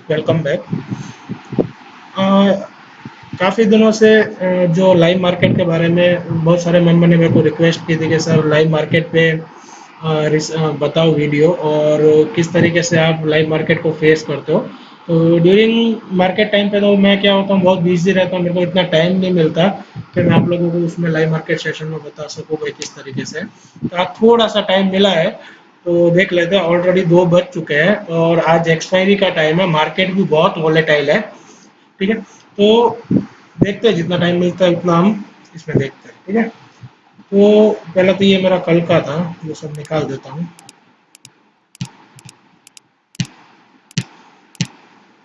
Welcome back. काफ़ी दिनों से जो लाइव मार्केट के बारे में बहुत सारे मेंबर ने मेरे को रिक्वेस्ट की थी कि सर लाइव मार्केट पे बताओ वीडियो और किस तरीके से आप लाइव मार्केट को फेस करते हो। तो ड्यूरिंग मार्केट टाइम पे तो मैं क्या होता हूँ, बहुत बिजी रहता हूँ, मेरे को इतना टाइम नहीं मिलता कि मैं आप लोगों को उसमें लाइव मार्केट सेशन में बता सकूँ भाई किस तरीके से। तो आज थोड़ा सा टाइम मिला है तो देख लेते हैं। ऑलरेडी 2 बज चुके हैं और आज एक्सपायरी का टाइम है, मार्केट भी बहुत वॉलेटाइल है। ठीक है, तो देखते हैं जितना टाइम मिलता है उतना हम इसमें देखते हैं। ठीक है, तो पहले तो ये मेरा कल का था, ये सब निकाल देता हूँ।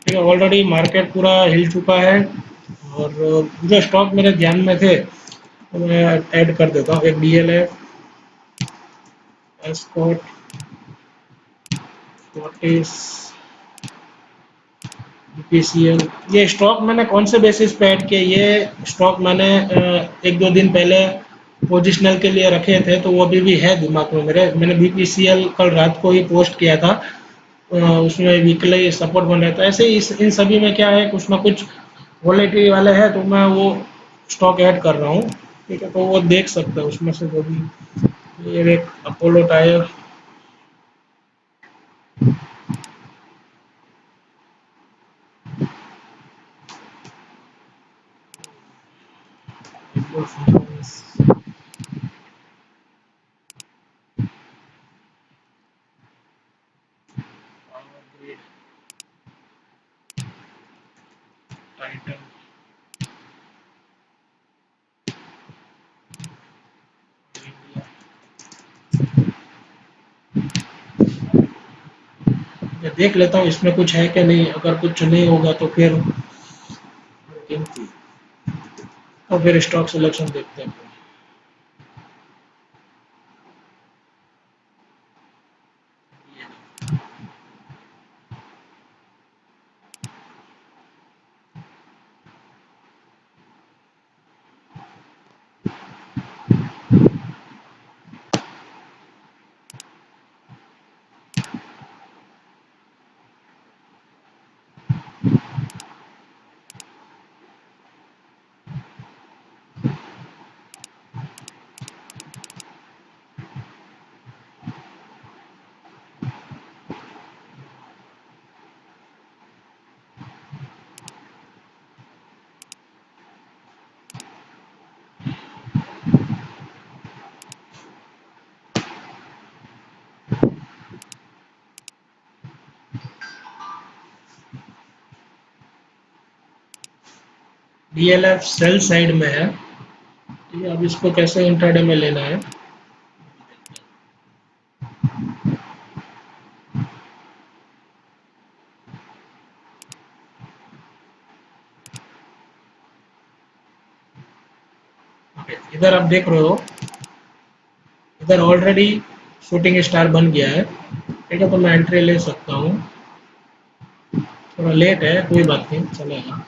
ठीक है, ऑलरेडी मार्केट पूरा हिल चुका है और जो स्टॉक मेरे ध्यान में थे तो मैं ऐड कर देता हूँ। एक DLF, एस्कॉट, फोर्टिस, BPCL। ये स्टॉक मैंने कौन से बेसिस पे ऐड किया? ये स्टॉक मैंने 1-2 दिन पहले पोजिशनल के लिए रखे थे तो वो अभी भी है दिमाग में मेरे। मैंने BPCL कल रात को ही पोस्ट किया था, उसमें वीकली सपोर्ट बन रहा था। ऐसे ही इन सभी में क्या है, कुछ ना कुछ वॉलेटिलिटी वाले हैं तो मैं वो स्टॉक ऐड कर रहा हूँ। ठीक है, तो वो देख सकते हैं उसमें से जो भी। ये एक अपोलो टायर, टाइटन, मैं देख लेता हूँ इसमें कुछ है कि नहीं। अगर कुछ नहीं होगा तो फिर स्टॉक सिलेक्शन देखते हैं। DLF सेल साइड में है। ठीक है, अब इसको कैसे इंट्राडे में लेना है। इधर आप देख रहे हो, इधर ऑलरेडी शूटिंग स्टार बन गया है। ठीक है, तो मैं एंट्री ले सकता हूँ। थोड़ा लेट है, कोई बात नहीं, चलेगा।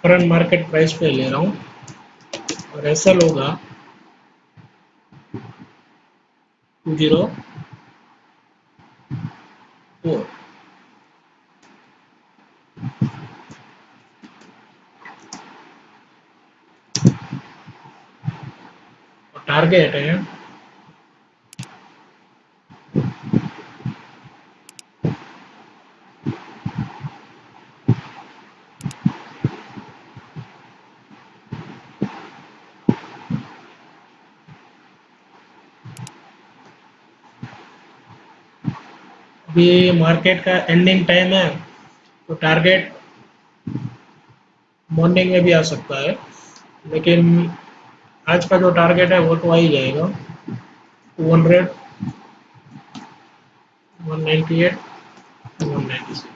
करंट मार्केट प्राइस पे ले रहा हूँ और ऐसा होगा 204। और टारगेट है अभी मार्केट का एंडिंग टाइम है तो टारगेट मॉर्निंग में भी आ सकता है, लेकिन आज का जो टारगेट है वो तो आ ही जाएगा। 200, 198, 196।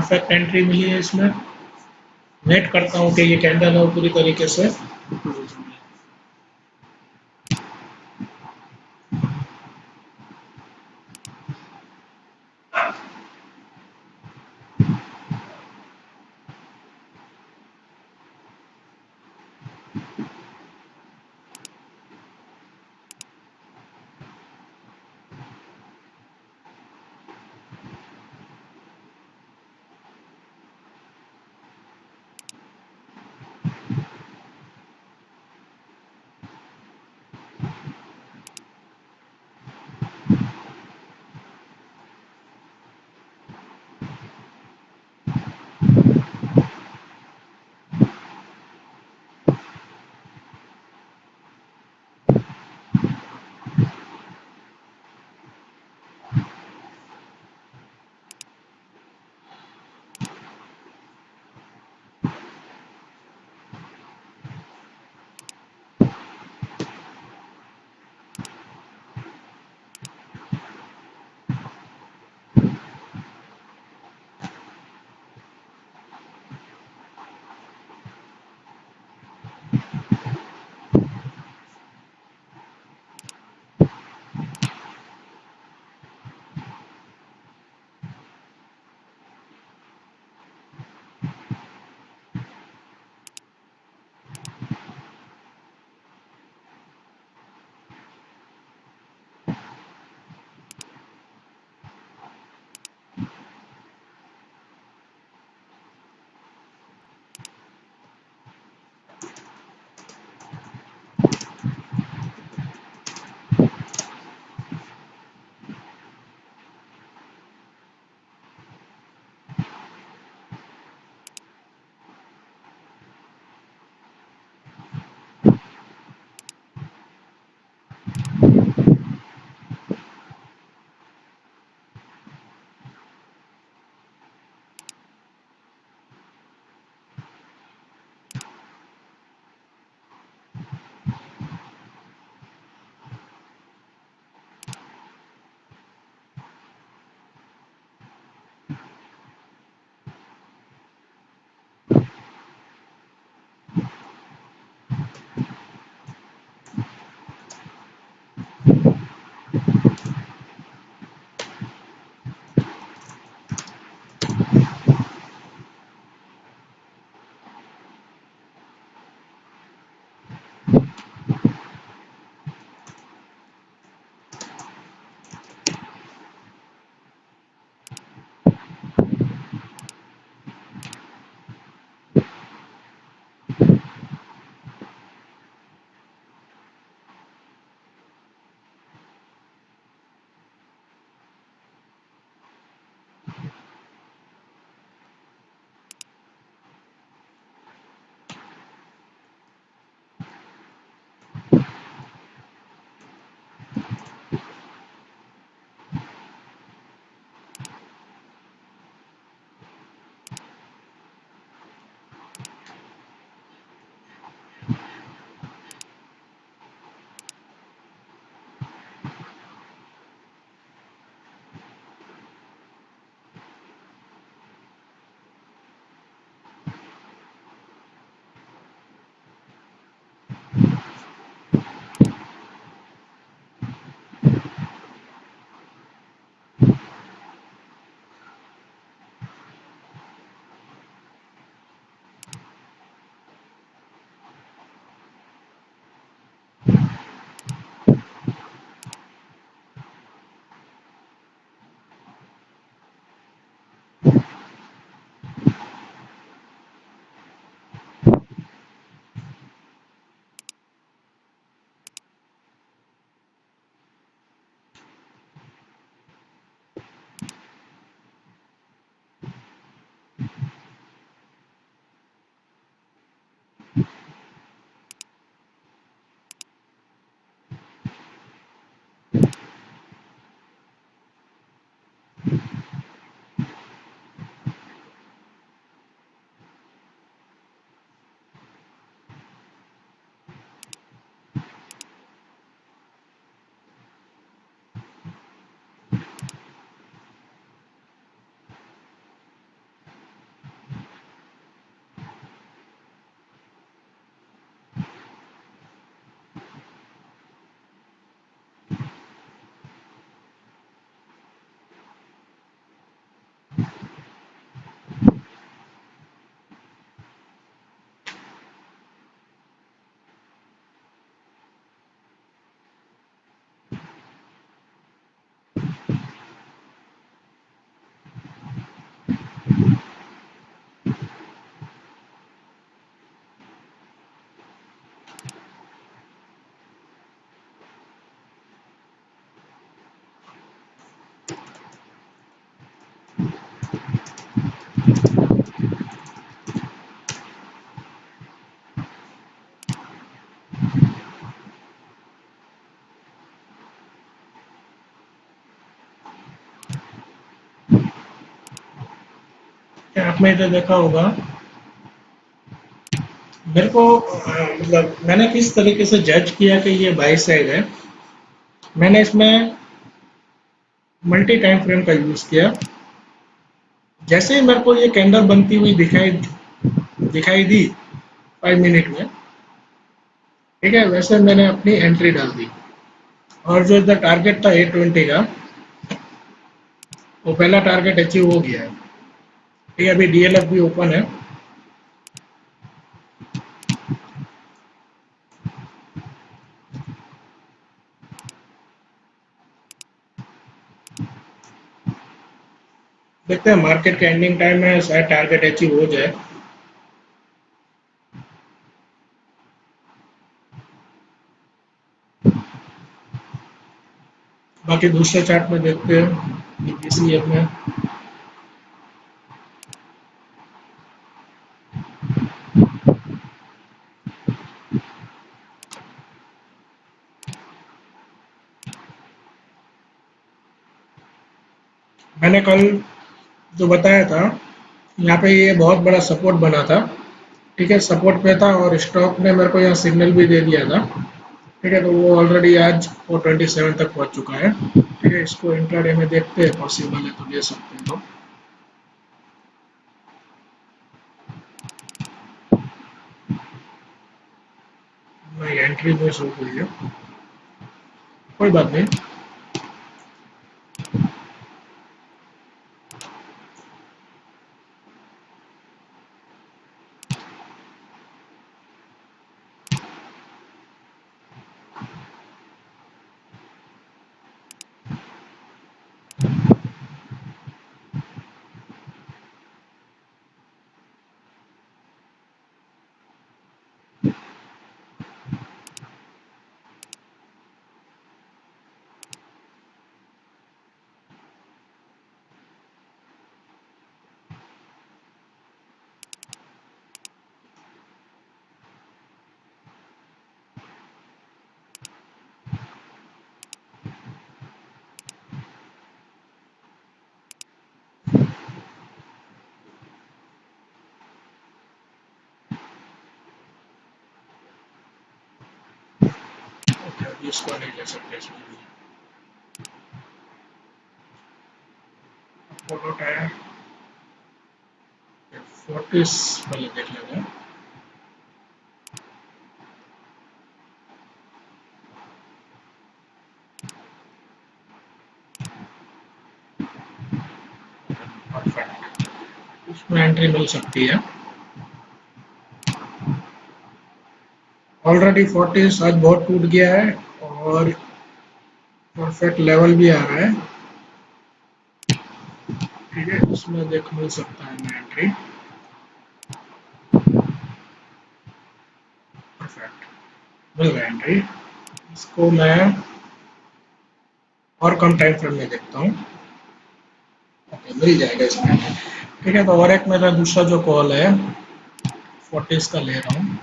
परफेक्ट एंट्री मिली है इसमें। वेट करता हूँ कि ये कैंडल हो पूरी तरीके से। क्या आपने इधर देखा होगा, मेरे को मतलब मैंने किस तरीके से जज किया कि ये बाई साइड है। मैंने इसमें मल्टी टाइम फ्रेम का यूज़ किया। जैसे ही मेरे को ये कैंडल बनती हुई दिखाई दिखाई दी 5 मिनट में, ठीक है, वैसे मैंने अपनी एंट्री डाल दी। और जो इधर टारगेट था 820 का, वो पहला टारगेट अचीव हो गया है। ठीक है, अभी डीएलएफ भी ओपन है। देखते हैं मार्केट के एंडिंग टाइम में शायद टारगेट अचीव हो जाए। बाकी दूसरे चार्ट में देखते हैं बीपीसीएफ में। मैंने कल जो बताया था, यहाँ पे ये बहुत बड़ा सपोर्ट बना था। ठीक है, सपोर्ट पे था और स्टॉक ने मेरे को यहाँ सिग्नल भी दे दिया था। ठीक है, तो वो ऑलरेडी आज 427 तक पहुँच चुका है। ठीक है, इसको इंट्राडे में देखते हैं, पॉसिबल है तो ले सकते हैं लोग। नहीं, एंट्री मिस हो गई है, कोई बात नहीं। ओके, अभी इसको नहीं ले सकते इसमें। फोटो टायर 40 पहले देख लेते हैं। परफेक्ट, इसमें एंट्री मिल सकती है। ऑलरेडी 40 आज बहुत टूट गया है और परफेक्ट लेवल भी आ रहा है। ठीक है, इसमें देख मिल सकता है मैं एंट्री। परफेक्ट, मिल गया एंट्री। इसको मैं और कम टाइम फ्रेम में देखता हूँ। ओके, मिल जाएगा इसमें। ठीक है, तो और एक मेरा दूसरा जो कॉल है 40 का ले रहा हूँ।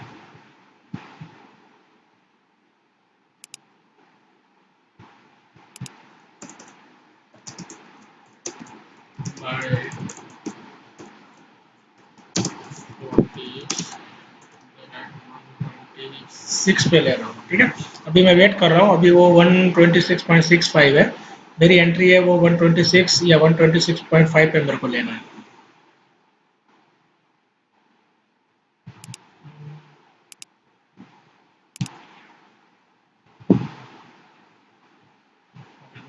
बाय 6 पे ले रहा हूँ। ठीक है, अभी मैं वेट कर रहा हूँ। अभी वो 126.65 है, मेरी एंट्री है वो 126 या 126.5 पे मेरे को लेना है।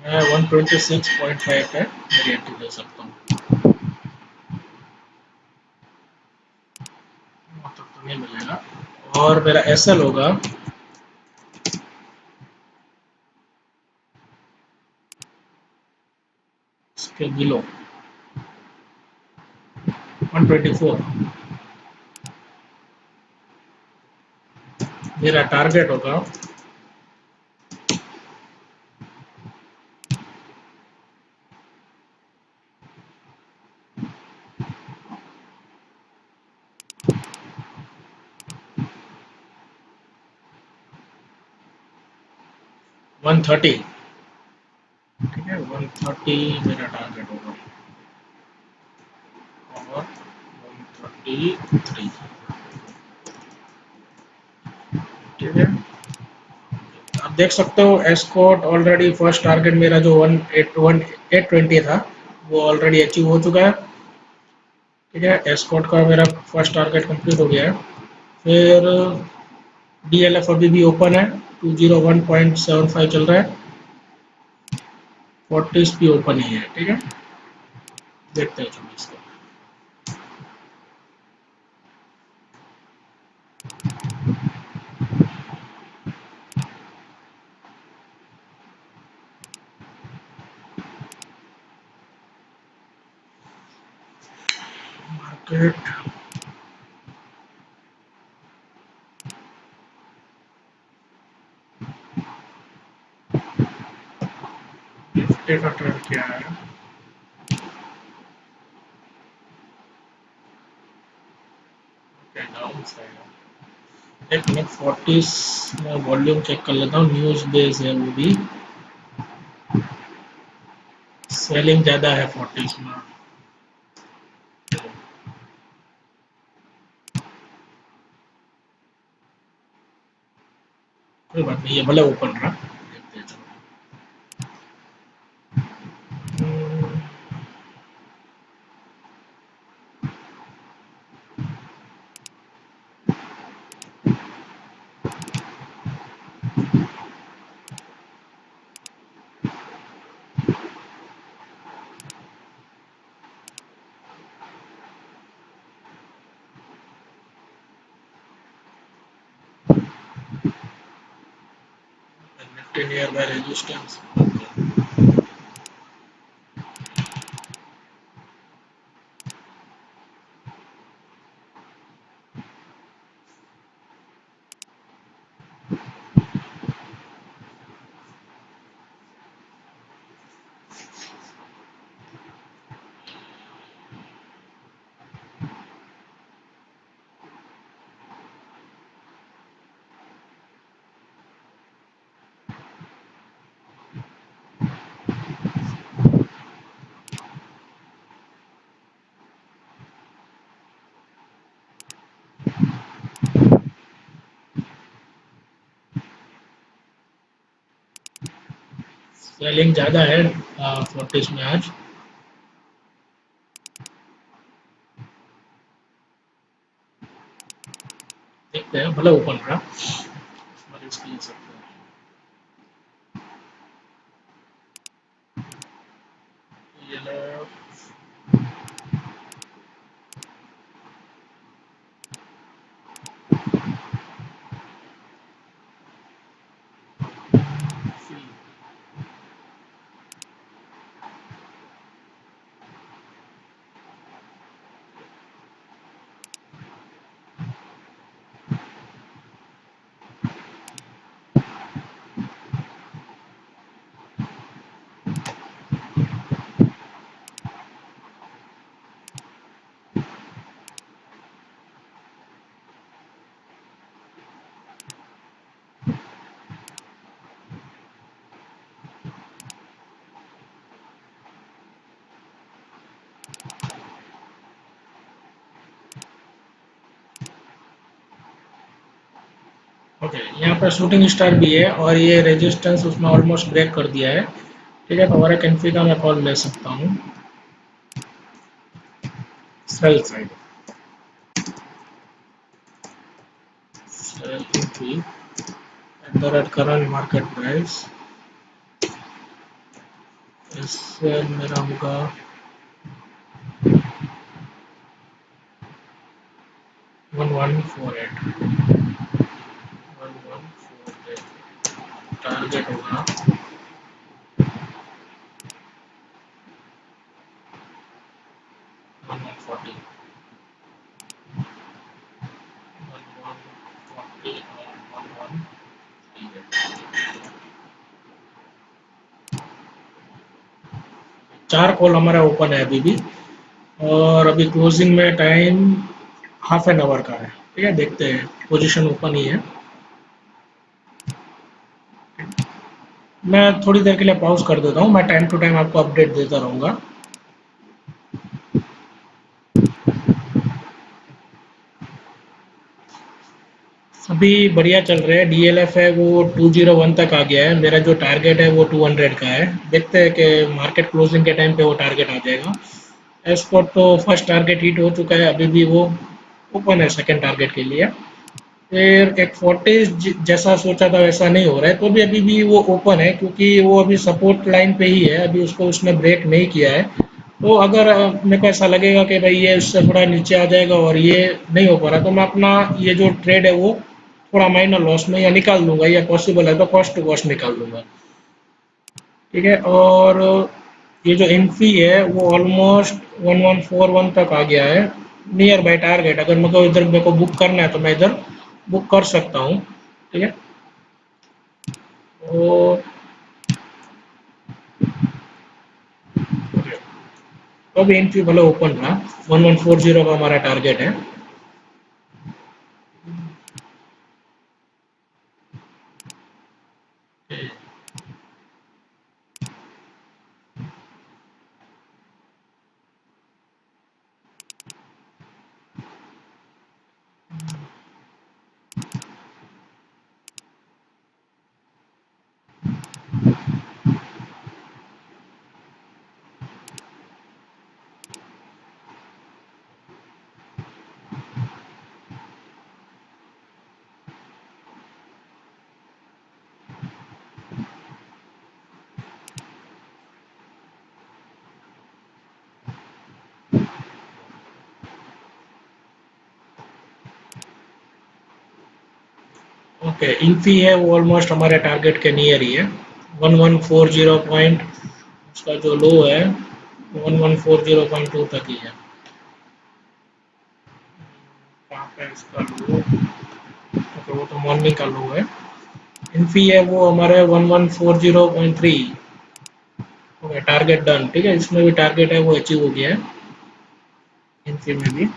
मैं 126.5 पे मेरी एंट्री ले सकता हूँ। तब तो नहीं मिलेगा। और मेरा एसएल होगा इसके बिलो 124। मेरा टारगेट होगा 130। ठीक है, 130 मेरा टारगेट होगा। और 43। ठीक है, आप देख सकते हो एस्कॉर्ट ऑलरेडी फर्स्ट टारगेट मेरा जो 1820 था वो ऑलरेडी अचीव हो चुका है। ठीक है, एस्कॉर्ट का मेरा फर्स्ट टारगेट कंप्लीट हो गया है। फिर डीएलएफ अभी भी ओपन है, 201.75 चल रहा है, 40 भी ओपन ही है। ठीक है, देखते हैं चलो इसको। मार्केट निफ्टी का ट्रेंड क्या है? Down side. एक मिनट, 40 में वॉल्यूम चेक कर लेता हूँ, न्यूज बेस है वो भी, सेलिंग ज़्यादा है 40 में। कोई बात नहीं, ये भले ओपन रहा, देखते हैं चलो। Nifty near by resistance, selling ज़्यादा है 40 में आज। देखते हैं, भले ओपन रहा, पर इसकी ले सकते हैं। ये लो, ओके, यहाँ पर शूटिंग स्टार भी है और ये रेजिस्टेंस उसमें ऑलमोस्ट ब्रेक कर दिया है। ठीक है, तो हमारा कैंफी का मैं कॉल ले सकता हूँ, सेल साइड, सेल कैंफी at the rate current market price. इससे मेरा होगा 1148, 1148 टारगेट होगा 1140, 1140 और 1138। चार कॉल हमारा ओपन है अभी भी, और अभी क्लोजिंग में टाइम हाफ एन आवर का है। ठीक है, देखते हैं, पोजीशन ओपन ही है। मैं थोड़ी देर के लिए पॉज कर देता हूँ, मैं टाइम टू टाइम आपको अपडेट देता रहूँगा। अभी बढ़िया चल रहा है। डीएलएफ है वो 201 तक आ गया है। मेरा जो टारगेट है वो 200 का है। देखते हैं कि मार्केट क्लोजिंग के टाइम पे वो टारगेट आ जाएगा। एस्कॉर्ट तो फर्स्ट टारगेट हिट हो चुका है, अभी भी वो ओपन है सेकंड टारगेट के लिए। फिर एक 40 जैसा सोचा था वैसा नहीं हो रहा है, तो अभी भी वो ओपन है क्योंकि वो अभी सपोर्ट लाइन पे ही है, अभी उसको उसने ब्रेक नहीं किया है। तो अगर मेरे को ऐसा लगेगा कि भाई ये उससे थोड़ा नीचे आ जाएगा और ये नहीं हो पा रहा, तो मैं अपना ये जो ट्रेड है वो थोड़ा माइनर लॉस में या निकाल दूंगा, या पॉसिबल है तो कॉस्ट टू कॉस्ट निकाल दूंगा। ठीक है। और ये जो इन्फी है वो ऑलमोस्ट 1141 तक आ गया है, नियर बाई टारगेट। अगर मेरे को बुक करना है तो मैं इधर बुक कर सकता हूँ। ठीक है। और तो अभी इन्फी भले ओपन रहा, 1140 का हमारा टारगेट है। ओके, इन्फी है वो ऑलमोस्ट हमारे टारगेट के नियर ही है। 1140 पॉइंट उसका जो लो है 1140.2 तक ही है। कहाँ पे है इसका लो? ओके, वो तो मॉर्निंग का लो है। इन्फी है वो हमारे 1140.3। Okay, target done. ठीक है, इसमें भी टारगेट है वो अचीव हो गया है, इन्फी में भी।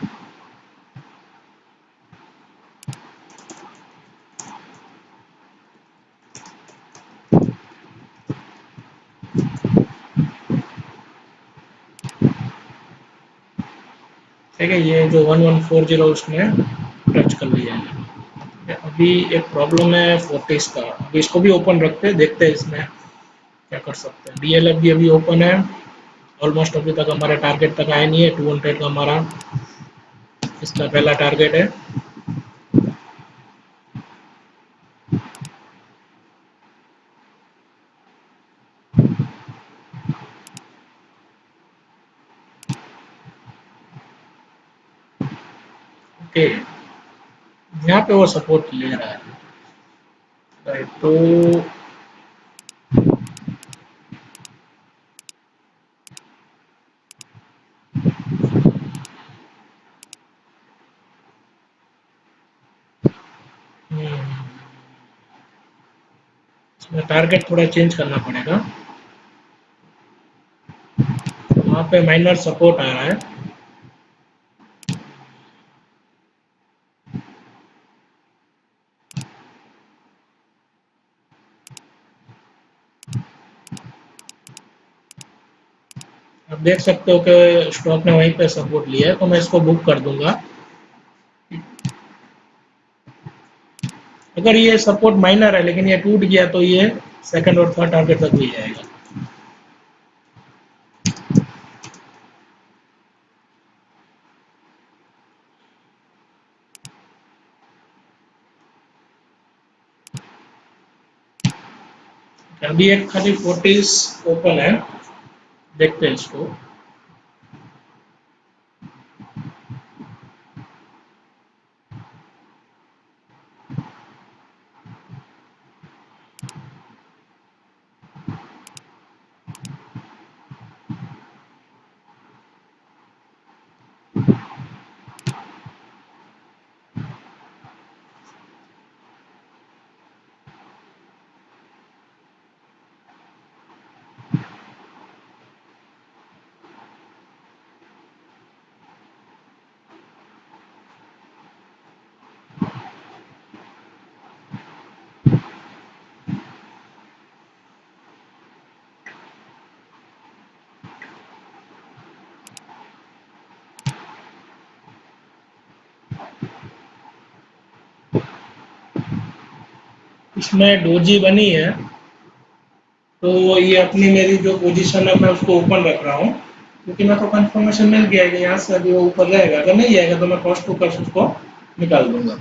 ठीक है, ये जो 1140 उसने टच कर लिया है। अभी एक प्रॉब्लम है 40 का, अभी इसको भी ओपन रखते हैं, देखते हैं इसमें क्या कर सकते हैं। डीएलएफ भी अभी ओपन है, ऑलमोस्ट अभी तक हमारे टारगेट तक आया नहीं है। 200 का हमारा इसका पहला टारगेट है। ओके, यहाँ पे वो सपोर्ट ले रहा है। राइट, तो इसमें टारगेट थोड़ा चेंज करना पड़ेगा। वहाँ पे माइनर सपोर्ट आ रहा है। आप देख सकते हो कि स्टॉक ने वहीं पे सपोर्ट लिया है, तो मैं इसको बुक कर दूंगा। अगर ये सपोर्ट माइनर है लेकिन ये टूट गया तो ये सेकंड और थर्ड टारगेट तक भी जाएगा। अभी एक खाली 40 ओपन है, देखते हैं इसको। इसमें डोजी बनी है, तो ये अपनी मेरी जो पोजीशन है मैं उसको ओपन रख रहा हूँ, क्योंकि मेरे को कंफर्मेशन मिल गया है कि यहाँ से अभी वो ऊपर रहेगा, अगर नहीं जाएगा तो मैं कॉस्ट टू कॉस्ट उसको निकाल दूंगा।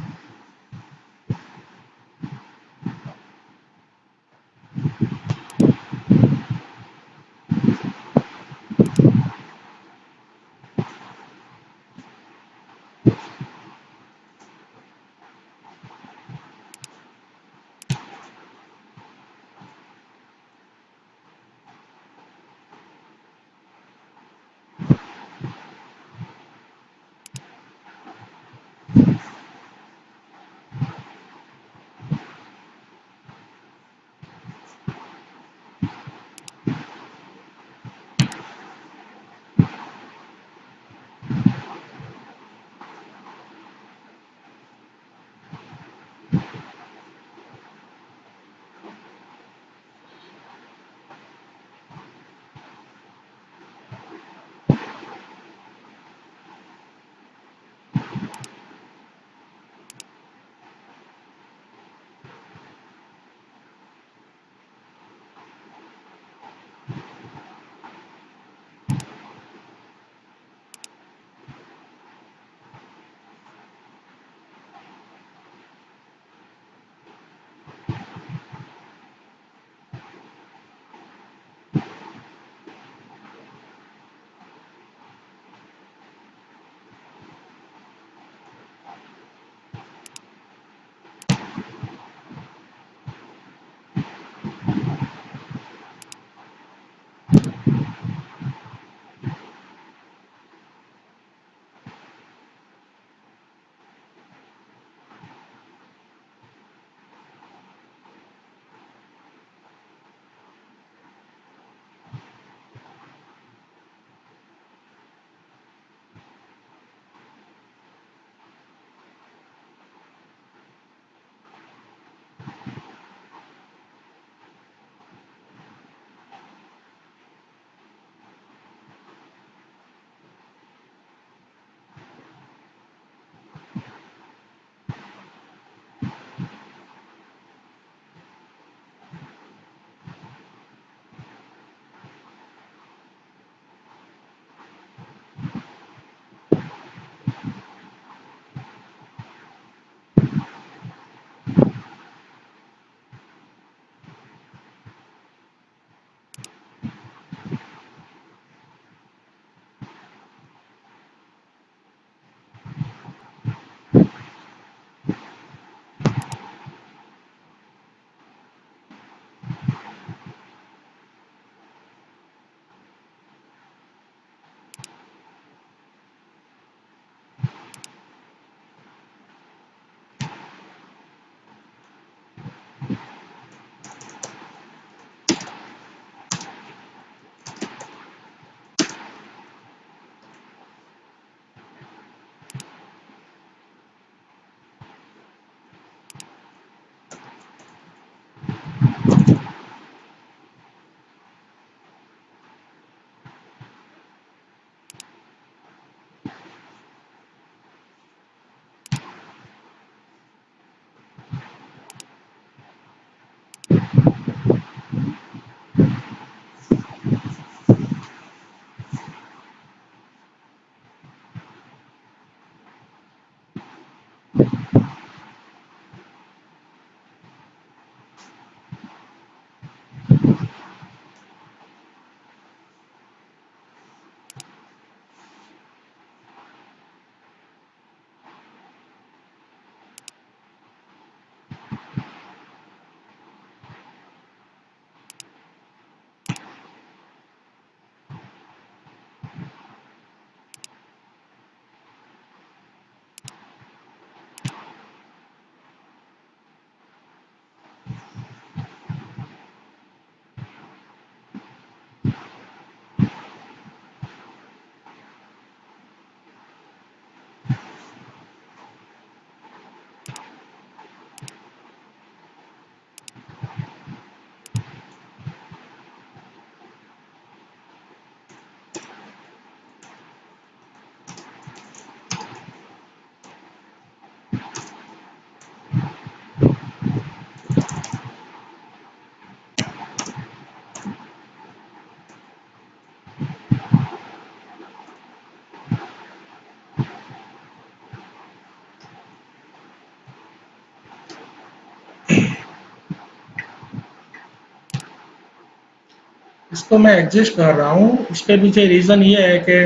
इसको मैं एडजस्ट कर रहा हूँ। इसके पीछे रीज़न ये है कि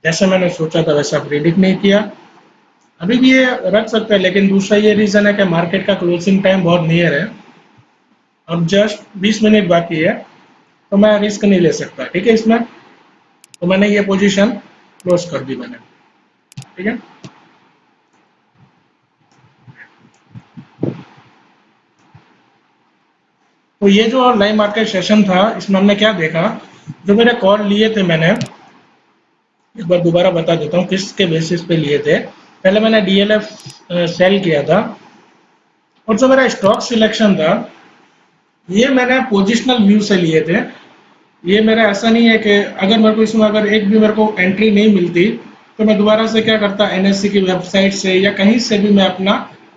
जैसे मैंने सोचा था वैसा प्रेडिक्ट नहीं किया। अभी भी ये रख सकते हैं, लेकिन दूसरा ये रीज़न है कि मार्केट का क्लोजिंग टाइम बहुत नियर है। अब जस्ट 20 मिनट बाकी है, तो मैं रिस्क नहीं ले सकता, ठीक है इसमें। तो मैंने ये पोजीशन क्लोज कर दी मैंने, ठीक है। तो ये जो लाइव मार्केट सेशन था, इसमें हमने क्या देखा, जो मेरे कॉल लिए थे मैंने, एक बार दोबारा बता देता हूँ किसके बेसिस पे लिए थे। पहले मैंने डीएलएफ सेल किया था, और जो मेरा स्टॉक सिलेक्शन था ये मैंने पोजिशनल व्यू से लिए थे। ये मेरा ऐसा नहीं है कि अगर मेरे को इसमें अगर एक भी मेरे को एंट्री नहीं मिलती तो मैं दोबारा से क्या करता, एनएससी की वेबसाइट से या कहीं से भी मैं अपना,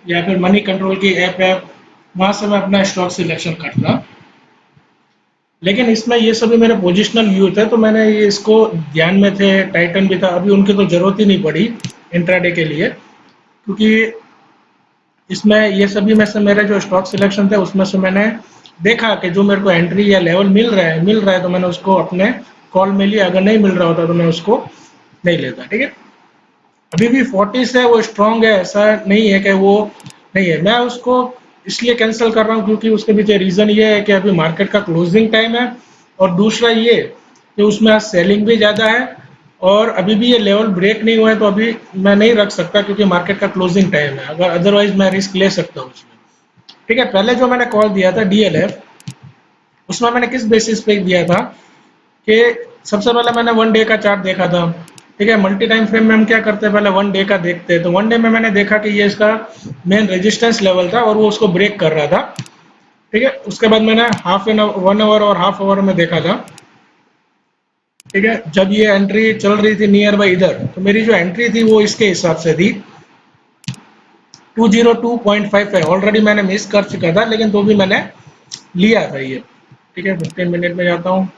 या फिर मनी कंट्रोल की ऐप है वहाँ से मैं अपना स्टॉक सिलेक्शन करता। लेकिन इसमें ये सभी मेरे पोजिशनल व्यू थे, तो मैंने ये इसको ध्यान में थे, टाइटन भी था, अभी उनकी तो ज़रूरत ही नहीं पड़ी इंट्राडे के लिए, क्योंकि इसमें ये सभी में से मेरे जो स्टॉक सिलेक्शन थे उसमें से मैंने देखा कि जो मेरे को एंट्री या लेवल मिल रहा है तो मैंने उसको अपने कॉल में लिया, अगर नहीं मिल रहा होता तो मैं उसको नहीं लेता, ठीक है। अभी भी 40 है वो स्ट्रांग है, ऐसा नहीं है कि वो नहीं है। मैं उसको इसलिए कैंसिल कर रहा हूँ क्योंकि उसके पीछे रीज़न ये है कि अभी मार्केट का क्लोजिंग टाइम है, और दूसरा ये कि उसमें सेलिंग भी ज़्यादा है, और अभी भी ये लेवल ब्रेक नहीं हुआ है, तो अभी मैं नहीं रख सकता क्योंकि मार्केट का क्लोजिंग टाइम है। अगर अदरवाइज मैं रिस्क ले सकता हूँ उसमें, ठीक है। पहले जो मैंने कॉल दिया था डीएलएफ, उसमें मैंने किस बेसिस पे दिया था कि सबसे पहले मैंने 1 डे का चार्ट देखा था, ठीक है। मल्टी टाइम फ्रेम में हम क्या करते हैं, पहले 1 डे का देखते हैं। तो 1 डे में मैंने देखा कि ये इसका मेन रेजिस्टेंस लेवल था और वो उसको ब्रेक कर रहा था, ठीक है। उसके बाद मैंने हाफ एन 1 आवर और हाफ आवर में देखा था, ठीक है। जब ये एंट्री चल रही थी नियर बाई इधर, तो मेरी जो एंट्री थी वो इसके हिसाब से थी 202.5 है। ऑलरेडी मैंने मिस कर चुका था, लेकिन तो भी मैंने लिया था ये, ठीक है। 15 मिनट में जाता हूँ,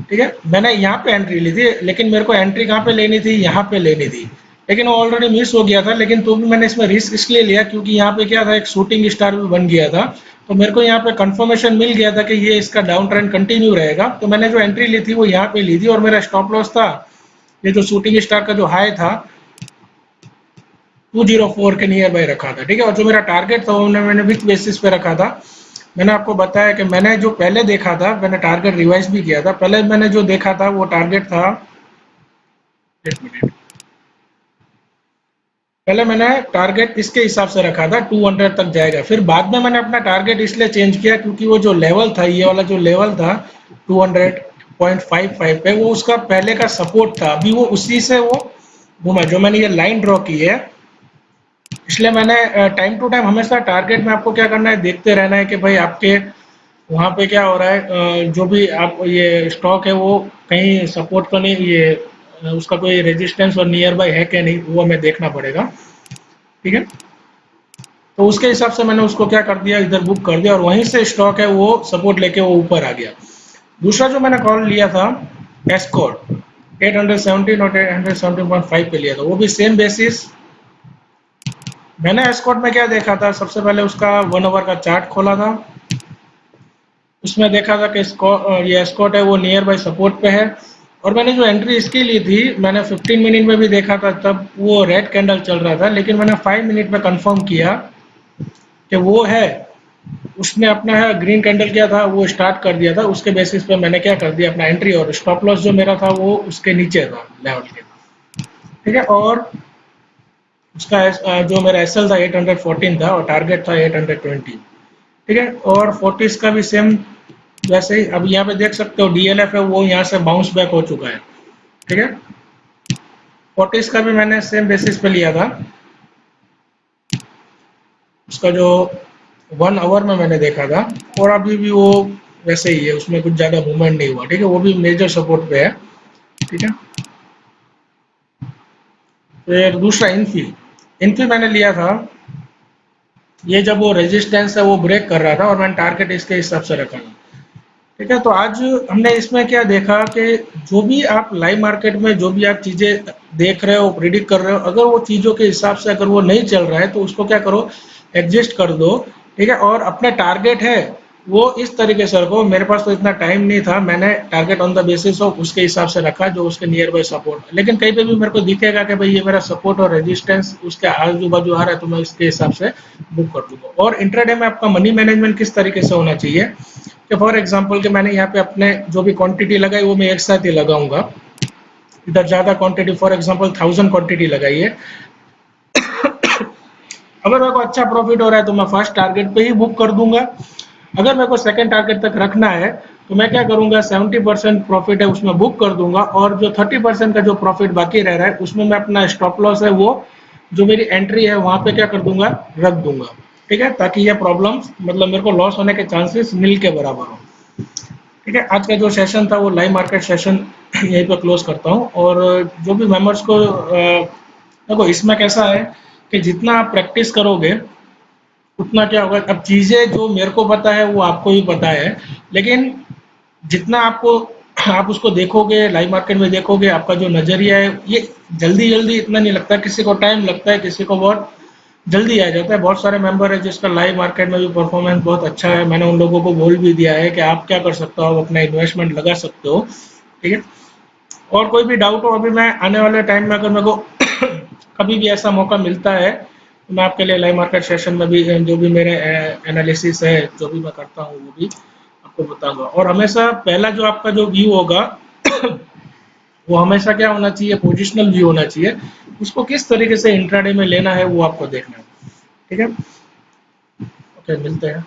ठीक है। मैंने यहाँ पे एंट्री ली थी, लेकिन मेरे को एंट्री कहाँ पे लेनी थी, यहाँ पे लेनी थी, लेकिन वो ऑलरेडी मिस हो गया था। लेकिन तो भी मैंने इसमें रिस्क इसलिए लिया क्योंकि यहाँ पे क्या था, एक शूटिंग स्टार भी बन गया था, तो मेरे को यहाँ पे कंफर्मेशन मिल गया था कि ये इसका डाउन ट्रेंड कंटिन्यू रहेगा। तो मैंने जो एंट्री ली थी वो यहाँ पे ली थी, और मेरा स्टॉप लॉस था ये जो शूटिंग स्टार का जो हाई था 204 के नियर बाय रखा था, ठीक है। और जो मेरा टारगेट था वो मैंने विच बेसिस पे रखा था। मैंने आपको बताया कि मैंने जो पहले देखा था, मैंने टारगेट रिवाइज भी किया था। पहले मैंने जो देखा था वो टारगेट था, एक मिनट, पहले मैंने टारगेट इसके हिसाब से रखा था 200 तक जाएगा। फिर बाद में मैंने अपना टारगेट इसलिए चेंज किया क्योंकि वो जो लेवल था, ये वाला जो लेवल था 200.55 पे, वो उसका पहले का सपोर्ट था। अभी वो उसी से वो घूमा, जो मैंने ये लाइन ड्रॉ की है। इसलिए मैंने टाइम टू टाइम हमेशा टारगेट में आपको क्या करना है, देखते रहना है कि भाई आपके वहाँ पे क्या हो रहा है, जो भी आप ये स्टॉक है वो कहीं सपोर्ट तो नहीं, ये उसका कोई रेजिस्टेंस और नियर बाय है कि नहीं, वो हमें देखना पड़ेगा, ठीक है। तो उसके हिसाब से मैंने उसको क्या कर दिया, इधर बुक कर दिया, और वहीं से स्टॉक है वो सपोर्ट लेके वो ऊपर आ गया। दूसरा जो मैंने कॉल लिया था एस्कॉर्ट 817 और 817.5 पे लिया था, वो भी सेम बेसिस। मैंने एस्कॉर्ट में क्या देखा था, सबसे पहले उसका 1 आवर का चार्ट खोला था, उसमें देखा था कि ये एस्कॉर्ट है वो नियर बाय सपोर्ट पे है। और मैंने जो एंट्री इसकी ली थी, मैंने 15 मिनट में भी देखा था, तब वो रेड कैंडल चल रहा था, लेकिन मैंने 5 मिनट में कंफर्म किया कि वो है, उसने अपना है ग्रीन कैंडल क्या था वो स्टार्ट कर दिया था। उसके बेसिस पे मैंने क्या कर दिया, अपना एंट्री और स्टॉप लॉस जो मेरा था वो उसके नीचे था लेवल के, ठीक है। और उसका जो मेरा एसएल था 814 था और टारगेट था 820, ठीक है। और 40 का भी सेम वैसे ही। अब यहाँ पे देख सकते हो डीएलएफ है वो यहाँ से बाउंस बैक हो चुका है, ठीक है। 40 का भी मैंने सेम बेसिस पे लिया था, उसका जो 1 आवर में मैंने देखा था, और अभी भी वो वैसे ही है, उसमें कुछ ज़्यादा मूवमेंट नहीं हुआ, ठीक है। वो भी मेजर सपोर्ट पे है, ठीक है। फिर दूसरा इन्फी, इन्फी मैंने लिया था, ये जब वो रेजिस्टेंस है वो ब्रेक कर रहा था, और मैंने टारगेट इसके हिसाब से रखा था, ठीक है। तो आज हमने इसमें क्या देखा कि जो भी आप लाइव मार्केट में जो भी आप चीज़ें देख रहे हो, प्रिडिक्ट कर रहे हो, अगर वो चीज़ों के हिसाब से अगर वो नहीं चल रहा है तो उसको क्या करो, एडजस्ट कर दो, ठीक है। और अपने टारगेट है वो इस तरीके से रखो। मेरे पास तो इतना टाइम नहीं था, मैंने target on the basis of उसके हिसाब से रखा जो उसके नियर बाय सपोर्ट, लेकिन कहीं पे भी मेरे को दिखेगा कि भाई ये मेरा सपोर्ट और रेजिस्टेंस उसके आजू बाजू आ रहा है तो मैं इसके हिसाब से बुक कर दूंगा। और इंट्राडे में आपका मनी मैनेजमेंट किस तरीके से होना चाहिए कि फॉर एग्जाम्पल कि मैंने यहाँ पे अपने जो भी क्वांटिटी लगाई वो मैं एक साथ ही लगाऊंगा। इधर ज्यादा क्वांटिटी फॉर एग्जाम्पल 1000 क्वांटिटी लगाई है, अगर मेरे को अच्छा प्रॉफिट हो रहा है तो मैं फर्स्ट टारगेट पे ही बुक कर दूंगा। अगर मेरे को सेकंड टारगेट तक रखना है तो मैं क्या करूंगा, 70% प्रॉफिट है उसमें बुक कर दूंगा, और जो 30% का जो प्रॉफिट बाकी रह रहा है उसमें मैं अपना स्टॉप लॉस है वो जो मेरी एंट्री है वहां पे क्या कर दूंगा, रख दूंगा। ठीक है, ताकि ये प्रॉब्लम्स मतलब मेरे को लॉस होने के चांसेस नील के बराबर हो। ठीक है, आज का जो सेशन था वो लाइव मार्केट सेशन यहीं पे क्लोज करता हूँ। और जो भी मेंबर्स को देखो इसमें कैसा है कि जितना आप प्रैक्टिस करोगे उतना क्या होगा, अब चीज़ें जो मेरे को पता है वो आपको भी पता है, लेकिन जितना आपको आप उसको देखोगे लाइव मार्केट में देखोगे, आपका जो नज़रिया है ये जल्दी जल्दी इतना नहीं लगता, किसी को टाइम लगता है, किसी को बहुत जल्दी आ जाता है। बहुत सारे मेंबर है जिसका लाइव मार्केट में भी परफॉर्मेंस बहुत अच्छा है, मैंने उन लोगों को बोल भी दिया है कि आप क्या कर सकते हो, आप अपना इन्वेस्टमेंट लगा सकते हो। ठीक है, और कोई भी डाउट हो अभी मैं आने वाले टाइम में अगर मेरे को कभी भी ऐसा मौका मिलता है तो मैं आपके लिए लाइव मार्केट सेशन में भी जो भी मेरे एनालिसिस है जो भी मैं करता हूँ वो भी आपको बताऊंगा। और हमेशा पहला जो आपका जो व्यू होगा वो हमेशा क्या होना चाहिए, पोजिशनल व्यू होना चाहिए। उसको किस तरीके से इंट्राडे में लेना है वो आपको देखना है। ठीक है, ओके, मिलते हैं।